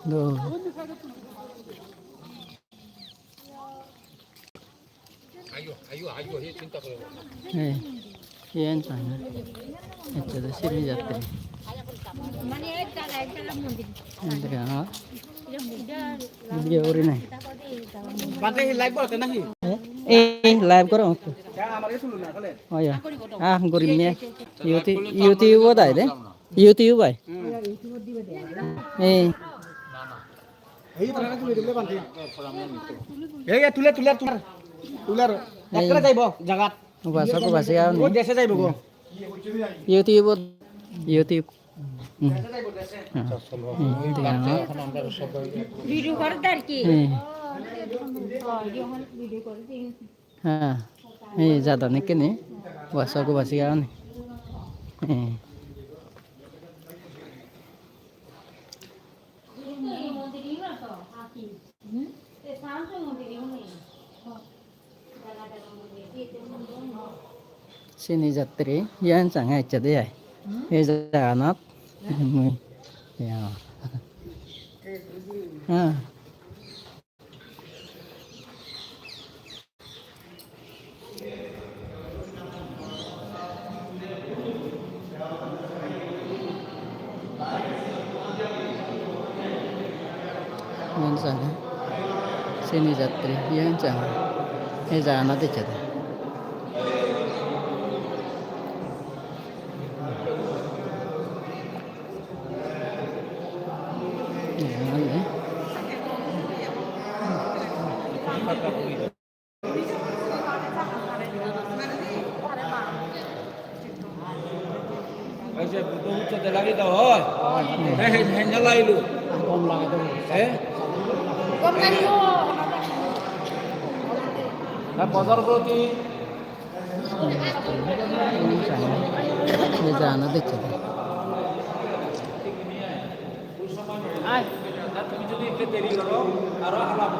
Duh. Yan sana. Ito to sini jatre. Andre ha. Video ori nai. Bante live bolte nahi? Live karo. Oh ya. Gorimnya. YouTube dai de. YouTube ai. তুলে একলা যাইব জাগাত Bahasa ko bahasa yaw ও ni. দেশে যাইব গো YouTube. YouTube. Video করে তার কি video করে হ্যাঁ এই জাদা নাকি নি bahasa ko bahasa yaw ni. Sini jatri yan sangai chade ai. Janat. Ya. Yan sangai. Sini jatri yan sangai. Janat chade. এই যে বুটো উচ্চতে লাগি দাও হয় হ্যাঁ লাইলো কম লাগে তো কম লাগিও হ্যাঁ বাজার প্রতি Janat chade. তুমি যদি একটু দেরি করো আরো হালাম